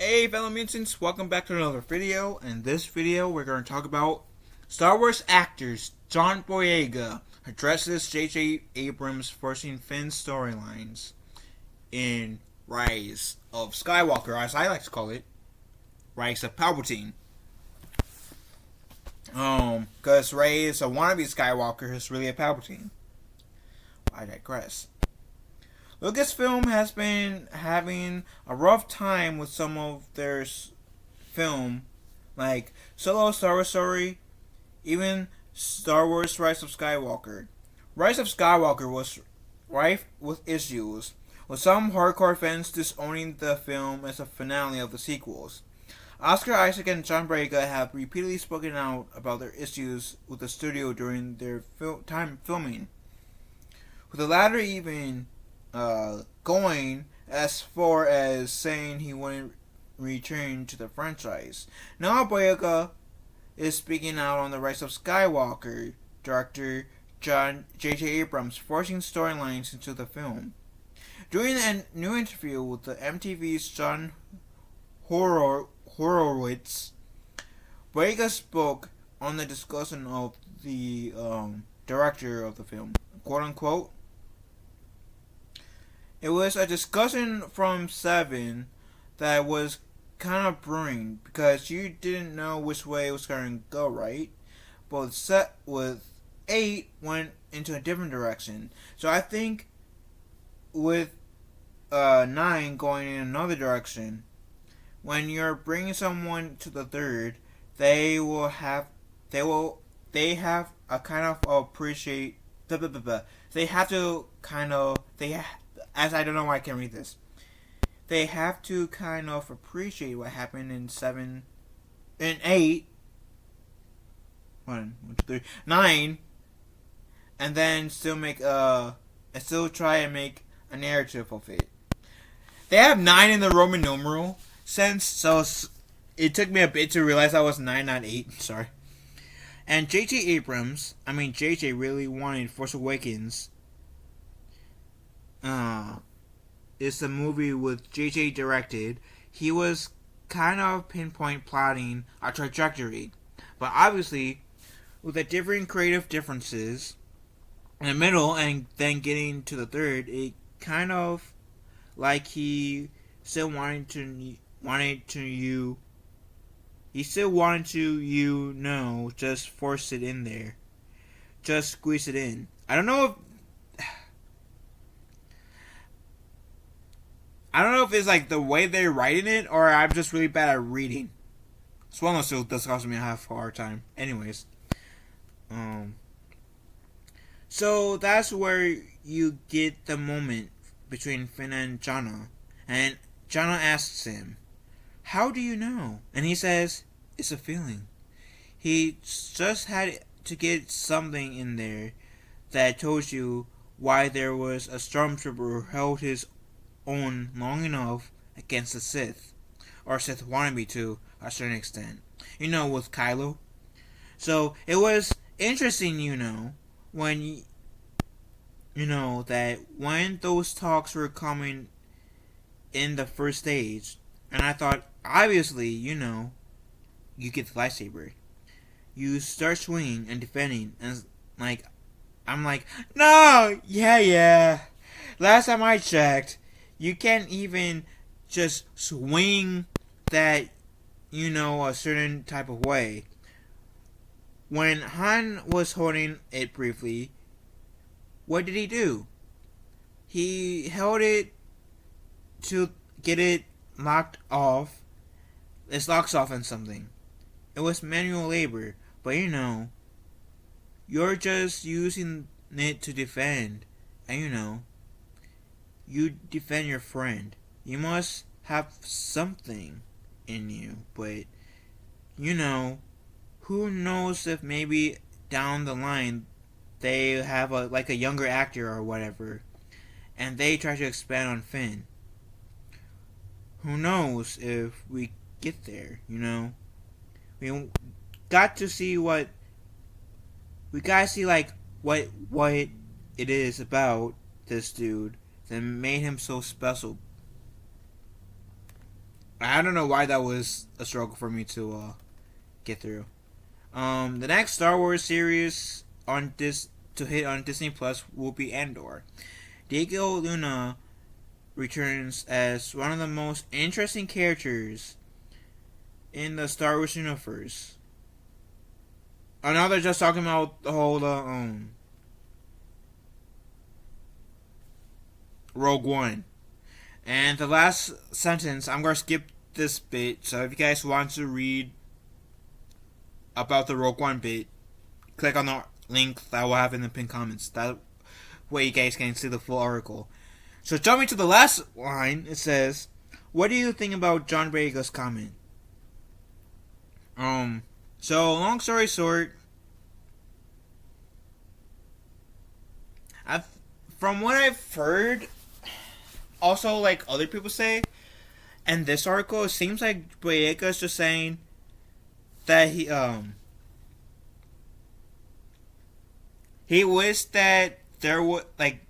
Hey fellow mutants, welcome back to another video. In this video, we're going to talk about Star Wars actors. John Boyega addresses J.J. Abrams forcing Finn's storylines in Rise of Skywalker, as I like to call it, Rise of Palpatine. Because Rey is a wannabe Skywalker who's really a Palpatine. I digress. Lucasfilm has been having a rough time with some of their film, like Solo, Star Wars Story, even Star Wars Rise of Skywalker. Rise of Skywalker was rife with issues, with some hardcore fans disowning the film as a finale of the sequels. Oscar Isaac and John Boyega have repeatedly spoken out about their issues with the studio during their time filming, with the latter even going as far as saying he wouldn't return to the franchise. Now Boyega is speaking out on the Rise of Skywalker, director J.J. Abrams forcing storylines into the film. During a new interview with the MTV's John Horowitz, Boyega spoke on the discussion of the director of the film, quote unquote. It was a discussion from 7 that was kind of brewing because you didn't know which way it was going to go, right? But set with 8 went into a different direction. So I think with 9 going in another direction, when you're bringing someone to the third, they have a kind of appreciate. They have to kind of as I don't know why I can read this. They have to kind of appreciate what happened in 7 and 8. 9, and then still try and make a narrative of it. They have 9 in the Roman numeral sense, so it took me a bit to realize I was 9, not 8. Sorry. And J.J. really wanted Force Awakens. It's the movie with J.J. directed. He was kind of pinpoint plotting a trajectory, but obviously with the different creative differences in the middle and then getting to the third, it kind of like he still wanted to just force it in there, just squeeze it in. I don't know if it's like the way they're writing it or I'm just really bad at reading. Swallow still does cost me a half hard time. Anyways. So that's where you get the moment between Finn and Jannah. And Jannah asks him, "How do you know?" And he says, "It's a feeling." He just had to get something in there that told you why there was a stormtrooper who held his own long enough against the Sith, or Sith wannabe to a certain extent, with Kylo. So it was interesting, when that when those talks were coming in the first stage, and I thought, obviously, you get the lightsaber, you start swinging and defending, and I'm like, no, yeah. Last time I checked, you can't even just swing that, a certain type of way. When Han was holding it briefly, what did he do? He held it to get it locked off. It locks off on something. It was manual labor, but you're just using it to defend, and you defend your friend. You must have something in you, but who knows if maybe down the line they have a younger actor or whatever, and they try to expand on Finn. Who knows if we get there? We got to see what it is about this dude that made him so special. I don't know why that was a struggle for me to get through. The next Star Wars series on this to hit on Disney Plus will be Andor. Diego Luna returns as one of the most interesting characters in the Star Wars universe. I know they're just talking about the whole Rogue One. And the last sentence, I'm gonna skip this bit. So if you guys want to read about the Rogue One bit, click on the link that I will have in the pinned comments. That way you guys can see the full article. So jumping to the last line, it says, "What do you think about John Boyega's comment?" So long story short, I've from what I've heard, also like other people say, and this article, it seems like Boyega is just saying that he wished that there would like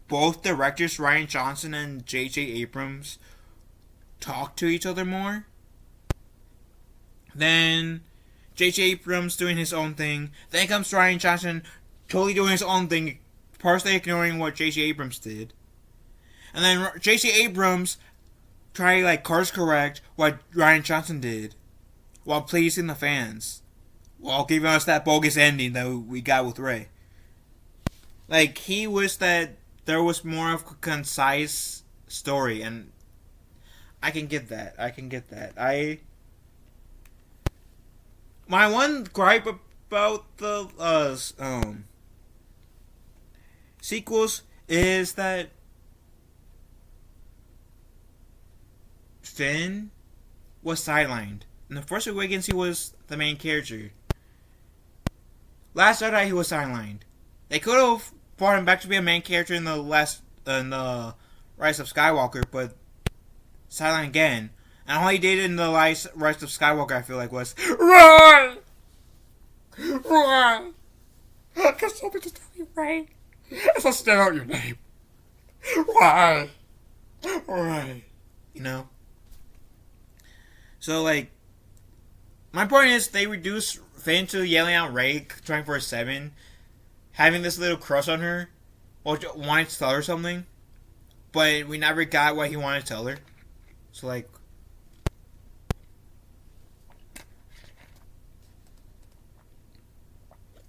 both directors Rian Johnson and J.J. Abrams talk to each other more. Then J.J. Abrams doing his own thing. Then comes Rian Johnson totally doing his own thing, partially ignoring what J.J. Abrams did. And then J.J. Abrams tried to like course correct what Rian Johnson did while pleasing the fans, while giving us that bogus ending that we got with Rey. Like, he wished that there was more of a concise story, and I can get that. My one gripe about the sequels is that Finn was sidelined. In the Force Awakens, he was the main character. Last Jedi, he was sidelined. They could have brought him back to be a main character in the Rise of Skywalker, but sidelined again. And all he did in the Rise of Skywalker, I feel like, was run, run. Can somebody just tell you right? It's a stand out your name. Why? Why? You know. So like, my point is they reduced Finn to yelling out Rey, trying for a 7, having this little crush on her, or wanting to tell her something, but we never got what he wanted to tell her. So like,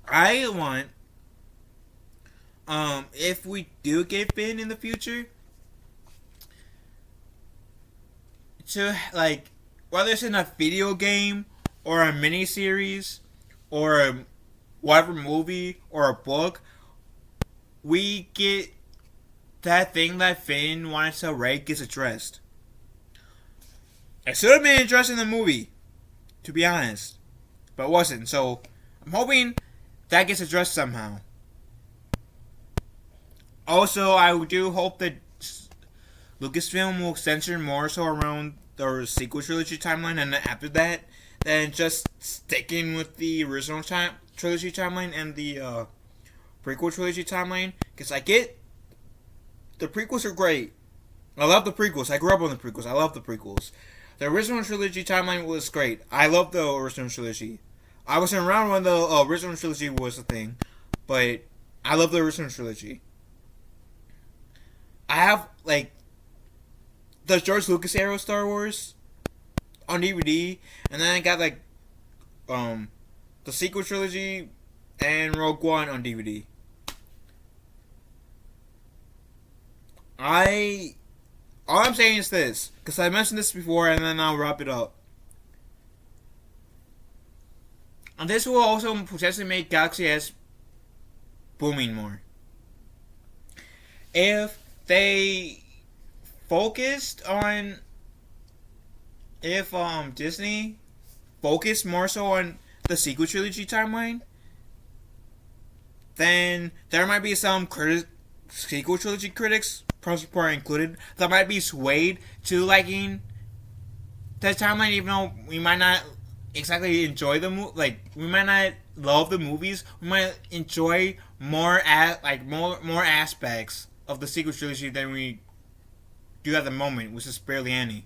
I want, if we do get Finn in the future, to like, whether it's in a video game or a miniseries or a whatever movie or a book, we get that thing that Finn wanted to tell Rey gets addressed. It should have been addressed in the movie, to be honest, but it wasn't. So I'm hoping that gets addressed somehow. Also, I do hope that Lucasfilm will censor more so around the sequel trilogy timeline, and after that, than just sticking with the original trilogy timeline and the prequel trilogy timeline. Because I get the prequels are great. I love the prequels. I grew up on the prequels. I love the prequels. The original trilogy timeline was great. I love the original trilogy. I wasn't around when the original trilogy was a thing, but I love the original trilogy. I have like the George Lucas era Star Wars on DVD, and then I got like the sequel trilogy and Rogue One on DVD. All I'm saying is this, because I mentioned this before, and then I'll wrap it up. And this will also potentially make Galaxy S booming more. If they focused on, if Disney focused more so on the sequel trilogy timeline, then there might be some sequel trilogy critics, probably included, that might be swayed to liking that timeline, even though we might not exactly enjoy the we might not love the movies. We might enjoy more more aspects of the sequel trilogy than we do at the moment, which is barely any.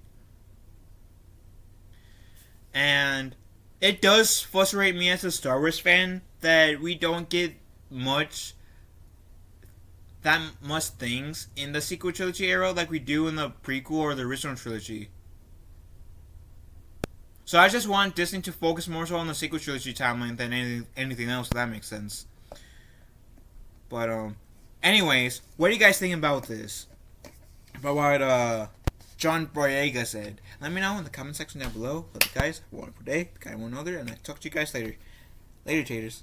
And it does frustrate me as a Star Wars fan that we don't get much that much things in the sequel trilogy era like we do in the prequel or the original trilogy. So I just want Disney to focus more so on the sequel trilogy timeline than anything else, if that makes sense. But anyways, what do you guys think about this? About what John Boyega said? Let me know in the comment section down below. But guys, have a wonderful day, kind of one another, and I talk to you guys later. Later, taters.